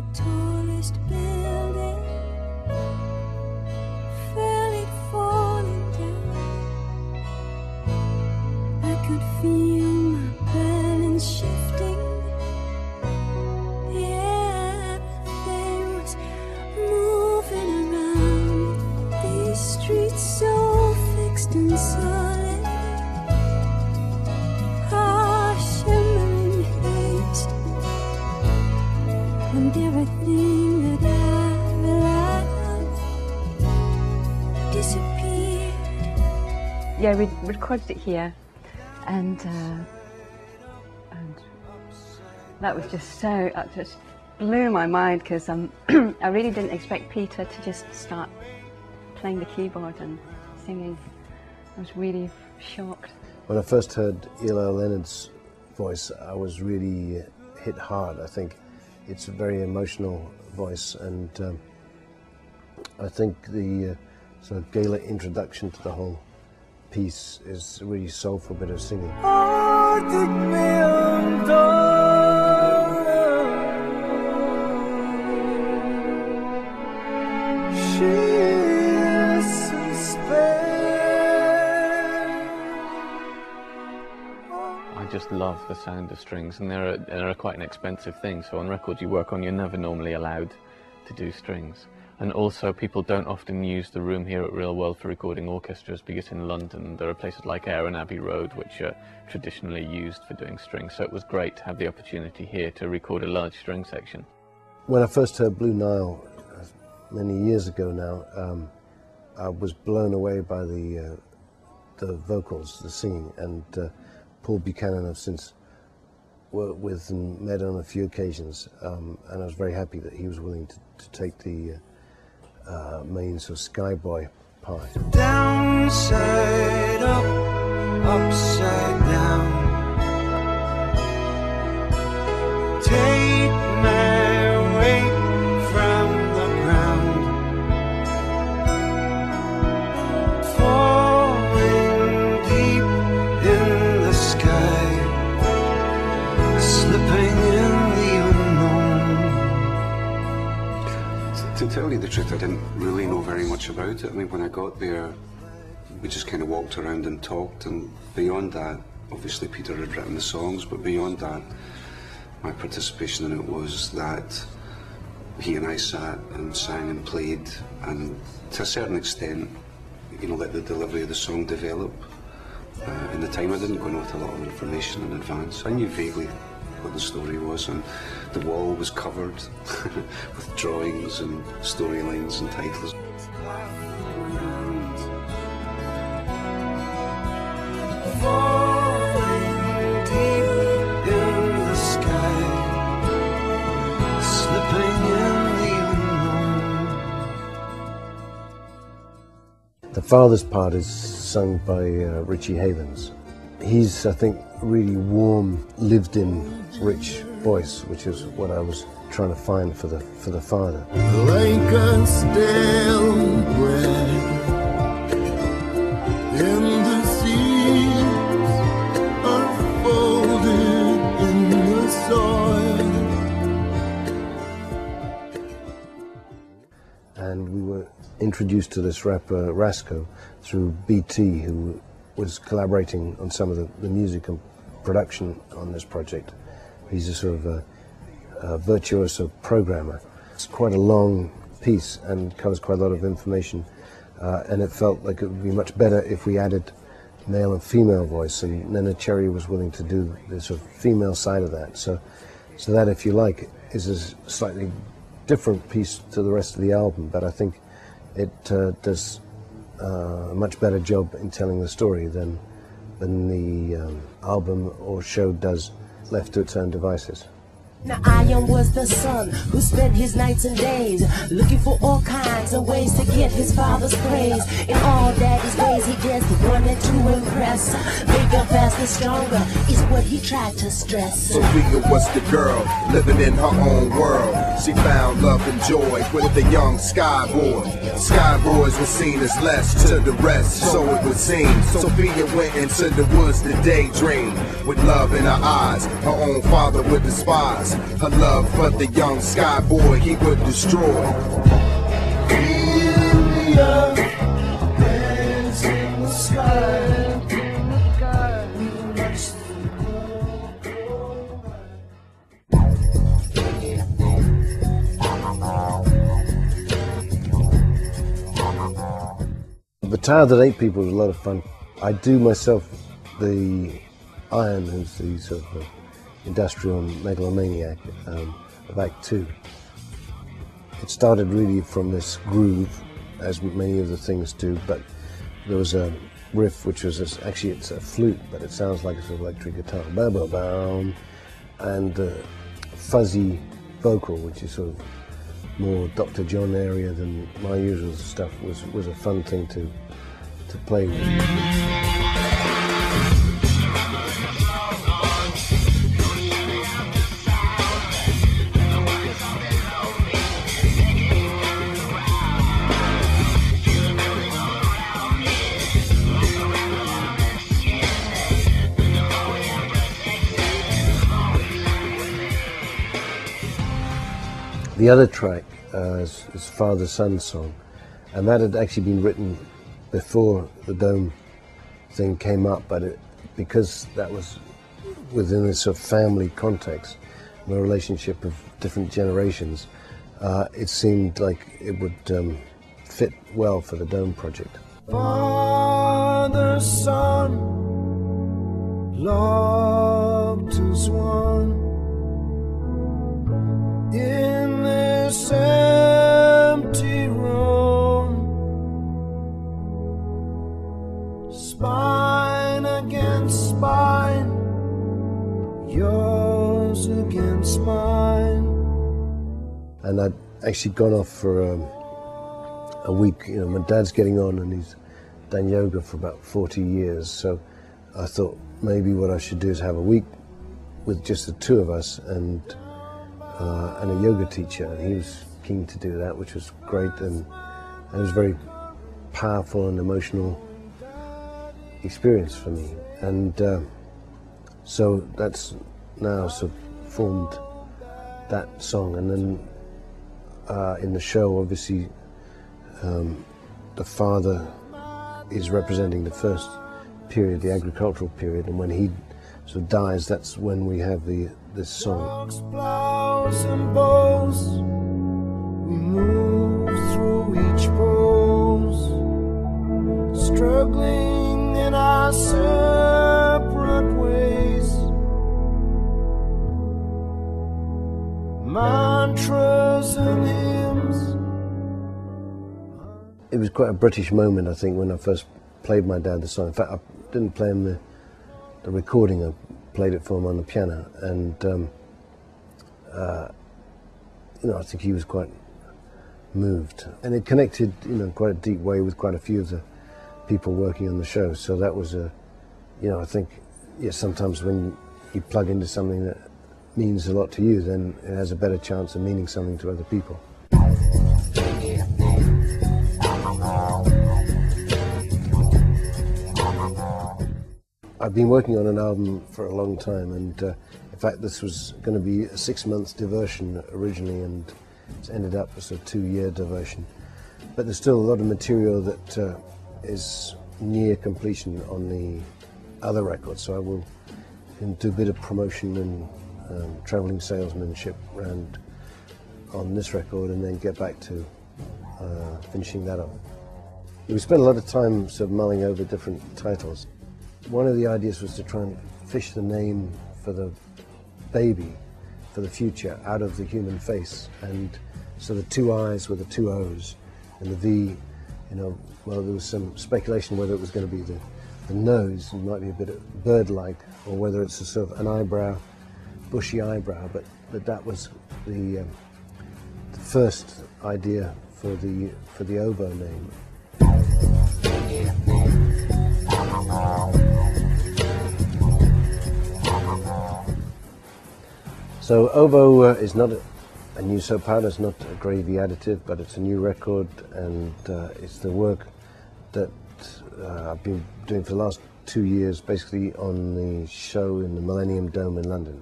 the tallest building, felt it falling down. I could feel my balance shifting. Yeah, everything was moving around. These streets so fixed and solid, shimmering haze, and everything that I loved disappeared. Yeah, we recorded it here, and that was just so, that just blew my mind, because I really didn't expect Peter to just start playing the keyboard and singing. I was really shocked. When I first heard Eli Leonard's voice, I was really hit hard. I think it's a very emotional voice, and I think the sort of Gaelic introduction to the whole piece is a really soulful bit of singing. I just love the sound of strings, and they're quite an expensive thing, so on records you work on, you're never normally allowed to do strings. And also, people don't often use the room here at Real World for recording orchestras, because in London there are places like Ayr and Abbey Road which are traditionally used for doing strings, so it was great to have the opportunity here to record a large string section. When I first heard Blue Nile many years ago now, I was blown away by the vocals, the singing, and Paul Buchanan I've since worked with and met on a few occasions, and I was very happy that he was willing to take the main sort of Skyboy part. Downside up, upside down. Take my way from the ground. Falling deep in the sky, slipping in the unknown. To tell you the truth, I didn't really know very much about it. I mean, when I got there, we just kind of walked around and talked, and beyond that, obviously Peter had written the songs, but beyond that, my participation in it was that he and I sat and sang and played, and to a certain extent, you know, let the delivery of the song develop. In the time, I didn't go in with a lot of information in advance. I knew vaguely what the story was, and the wall was covered with drawings and storylines and titles. Falling deep in the sky, slipping in the unknown. The father's part is sung by Richie Havens. He's, I think, really warm, lived-in, rich voice, which is what I was trying to find for the father. Like a stale bread in the seas, unfolded in the soil. And we were introduced to this rapper Rasco through BT, who was collaborating on some of the music and production on this project. He's a sort of a virtuoso programmer. It's quite a long piece and covers quite a lot of information, and it felt like it would be much better if we added male and female voice, and Nena Cherry was willing to do the sort of female side of that. So that, if you like, is a slightly different piece to the rest of the album, but I think it does a much better job in telling the story than the album or show does left to its own devices. Now Ion was the son who spent his nights and days looking for all kinds of ways to get his father's praise. In all daddy's ways he just wanted to impress. Bigger, faster, stronger is what he tried to stress. Sophia was the girl living in her own world. She found love and joy with the young Skyboy. Skyboys were seen as less to the rest, so it would seem. Sophia went into the woods to daydream with love in her eyes. Her own father would despise. voice. Her love for the young sky boy he would destroy. In the earth, hands in the sky. The Tower That Ate People was a lot of fun. I do myself the Iron, who's the sort of industrial megalomaniac of Act 2. It started really from this groove, as many of the things do, but there was a riff which was actually it's a flute, but it sounds like a sort of electric guitar, ba-ba-bam, and fuzzy vocal, which is sort of more Dr. John area than my usual stuff, was a fun thing to play with. The other track is Father-Son song, and that had actually been written before the Dome thing came up, but because that was within this sort of family context, the relationship of different generations, it seemed like it would fit well for the Dome project. Father-Son, loved as one. In this empty room, spine against spine, yours against mine. And I'd actually gone off for a week. You know, my dad's getting on and he's done yoga for about 40 years, so I thought maybe what I should do is have a week with just the two of us and a yoga teacher, and he was keen to do that, which was great, and it was a very powerful and emotional experience for me. And so that's now sort of formed that song. And then in the show, obviously, the father is representing the first period, the agricultural period, and when he sort of dies, that's when we have this song. Plows and bows, we move through each pose, struggling in our separate ways. Mantras and hymns. It was quite a British moment, I think, when I first played my dad the song. In fact, I didn't play him the recording, I played it for him on the piano, and you know, I think he was quite moved, and it connected, you know, in quite a deep way with quite a few of the people working on the show. So that was you know, I think, yeah, sometimes when you plug into something that means a lot to you, then it has a better chance of meaning something to other people. I've been working on an album for a long time, and in fact this was going to be a 6-month diversion originally, and it's ended up as a 2-year diversion. But there's still a lot of material that is near completion on the other record, so I will do a bit of promotion and travelling salesmanship around on this record, and then get back to finishing that up. We spent a lot of time sort of mulling over different titles. One of the ideas was to try and fish the name for the baby, for the future, out of the human face, and so the 2 I's were the 2 O's, and the V, you know, well, there was some speculation whether it was going to be the nose, it might be a bit bird-like, or whether it's a sort of an eyebrow, bushy eyebrow, but that was the first idea for the OVO name. So OVO is not a new soap powder, it's not a gravy additive, but it's a new record, and it's the work that I've been doing for the last 2 years, basically on the show in the Millennium Dome in London.